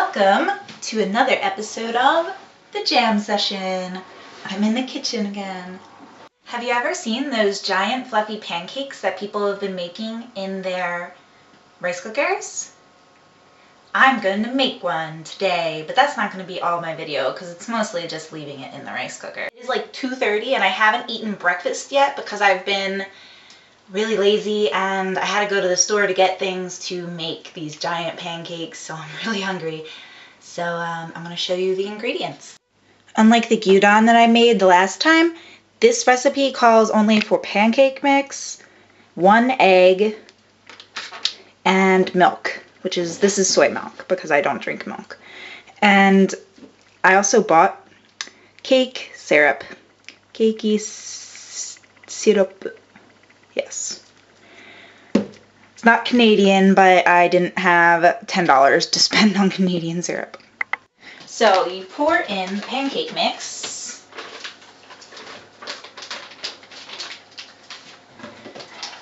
Welcome to another episode of The Jam Session. I'm in the kitchen again. Have you ever seen those giant fluffy pancakes that people have been making in their rice cookers? I'm going to make one today, but that's not going to be all my video because it's mostly just leaving it in the rice cooker. It is like 2:30 and I haven't eaten breakfast yet because I've been really lazy and I had to go to the store to get things to make these giant pancakes, so I'm really hungry. So I'm going to show you the ingredients. Unlike the gyudon that I made the last time, this recipe calls only for pancake mix, 1 egg, and milk, this is soy milk because I don't drink milk. And I also bought cake syrup, cakey syrup. Yes. It's not Canadian, but I didn't have $10 to spend on Canadian syrup. So you pour in the pancake mix.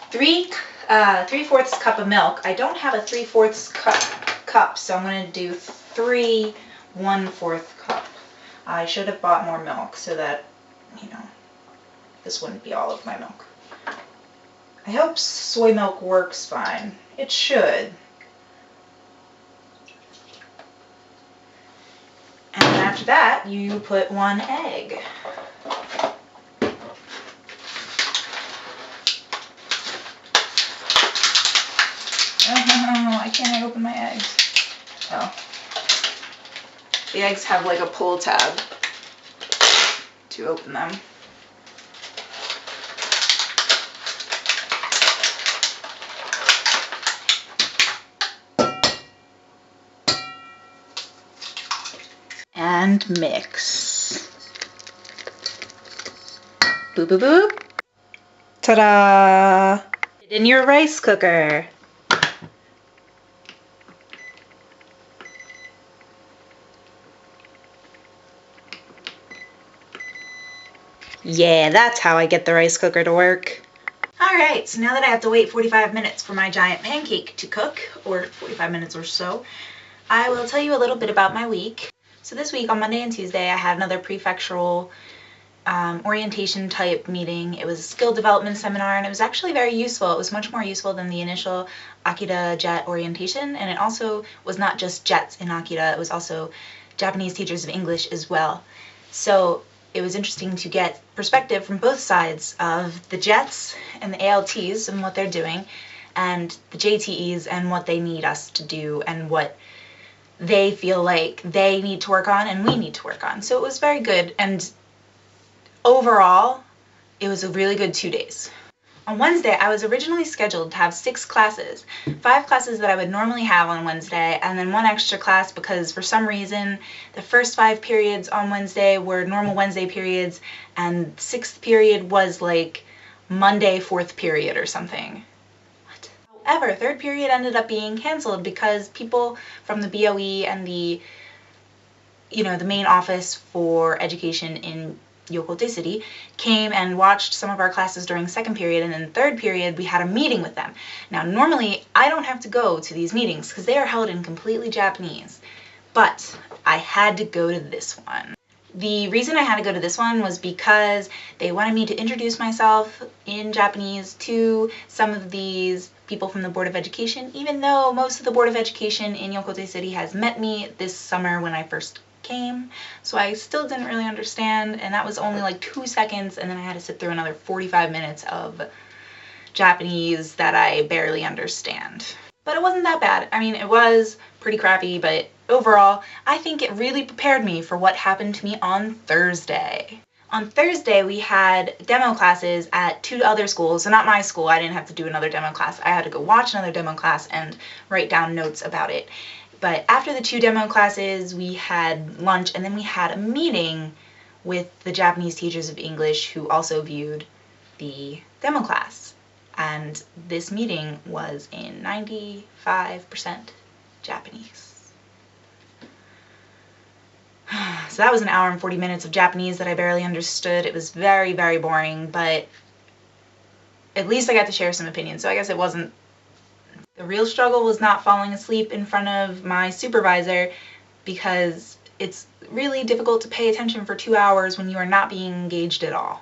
Three-fourths cup of milk. I don't have a 3/4 cup, so I'm going to do 3 1/4 cup. I should have bought more milk so that, this wouldn't be all of my milk. I hope soy milk works fine. It should. And after that, you put 1 egg. Oh, why can't I open my eggs? Oh. The eggs have like a pull tab to open them. And mix. Boop, boop, boop. Ta-da! Put it in your rice cooker. Yeah, that's how I get the rice cooker to work. Alright, so now that I have to wait 45 minutes for my giant pancake to cook, or 45 minutes or so, I will tell you a little bit about my week. So this week, on Monday and Tuesday, I had another prefectural orientation type meeting. It was a skill development seminar, and it was actually very useful. It was much more useful than the initial Akita JET orientation, and it also was not just JETs in Akita, it was also Japanese teachers of English as well. So it was interesting to get perspective from both sides of the JETs and the ALTs and what they're doing, and the JTEs and what they need us to do and what they feel like they need to work on and we need to work on. So it was very good, and overall it was a really good 2 days. On Wednesday I was originally scheduled to have 6 classes, 5 classes that I would normally have on Wednesday, and then 1 extra class because for some reason the first 5 periods on Wednesday were normal Wednesday periods and 6th period was like Monday 4th period or something. However, 3rd period ended up being canceled because people from the BOE and the main office for education in Yokote City came and watched some of our classes during 2nd period, and then 3rd period we had a meeting with them. Now normally I don't have to go to these meetings because they are held in completely Japanese, but I had to go to this one. The reason I had to go to this one was because they wanted me to introduce myself in Japanese to some of these people from the Board of Education, even though most of the Board of Education in Yokote City has met me this summer when I first came. So I still didn't really understand, and that was only like 2 seconds, and then I had to sit through another 45 minutes of Japanese that I barely understand. But it wasn't that bad. I mean, it was pretty crappy, but overall, I think it really prepared me for what happened to me on Thursday. On Thursday, we had demo classes at 2 other schools, so not my school. I didn't have to do another demo class. I had to go watch another demo class and write down notes about it. But after the 2 demo classes, we had lunch, and then we had a meeting with the Japanese teachers of English who also viewed the demo class. And this meeting was in 95% Japanese. So that was 1 hour and 40 minutes of Japanese that I barely understood. It was very, very boring, but at least I got to share some opinions, so I guess it wasn't. The real struggle was not falling asleep in front of my supervisor because it's really difficult to pay attention for 2 hours when you are not being engaged at all.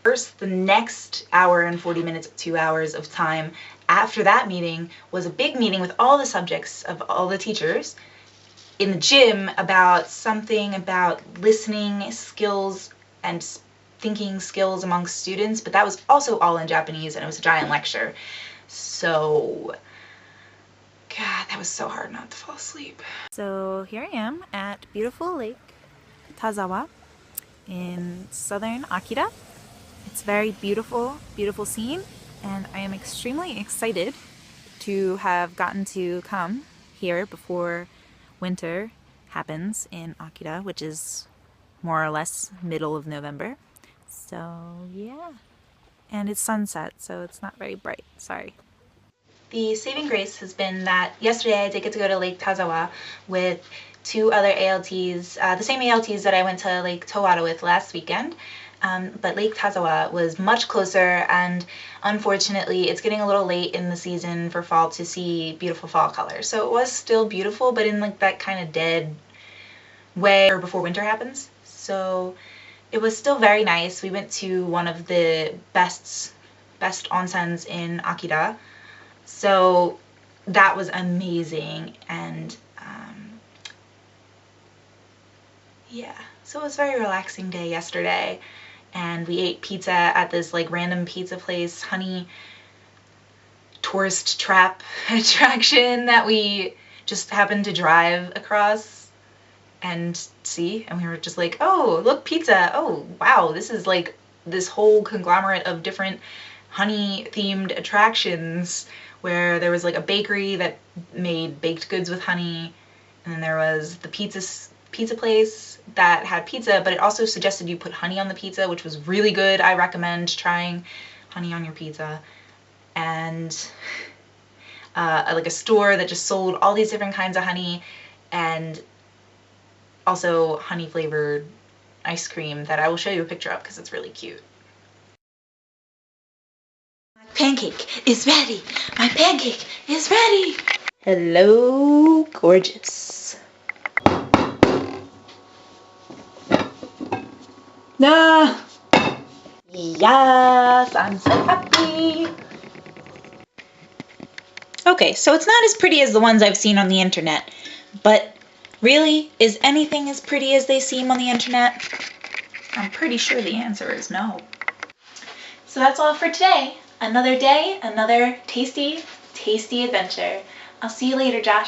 First, the next hour and 40 minutes, 2 hours of time after that meeting was a big meeting with all the subjects of all the teachers in the gym about something about listening skills and thinking skills amongst students, but that was also all in Japanese, and it was a giant lecture. So, God, that was so hard not to fall asleep. So here I am at beautiful Lake Tazawa in southern Akita. It's very beautiful, beautiful scene, and I am extremely excited to have gotten to come here before winter happens in Akita, which is more or less middle of November. So yeah, and it's sunset, so it's not very bright, sorry. The saving grace has been that yesterday I did get to go to Lake Tazawa with 2 other ALTs, the same ALTs that I went to Lake Towada with last weekend. But Lake Tazawa was much closer, and unfortunately it's getting a little late in the season for fall to see beautiful fall colors. So it was still beautiful, but in like that kind of dead way or before winter happens. So it was still very nice. We went to one of the best onsens in Akita. So that was amazing, and yeah, so it was a very relaxing day yesterday. And we ate pizza at this like random pizza place, honey tourist trap attraction that we just happened to drive across and see, and we were just like, oh, look, pizza, oh wow, this is like this whole conglomerate of different honey themed attractions, where there was like a bakery that made baked goods with honey, and then there was the pizza place that had pizza, but it also suggested you put honey on the pizza, which was really good. I recommend trying honey on your pizza. And like a store that just sold all these different kinds of honey, and also honey flavored ice cream that I will show you a picture of because it's really cute. My pancake is ready. My pancake is ready. Hello, gorgeous. Ah, yes, I'm so happy. Okay, so it's not as pretty as the ones I've seen on the internet, but really, is anything as pretty as they seem on the internet? I'm pretty sure the answer is no. So that's all for today. Another day, another tasty, tasty adventure. I'll see you later, Josh.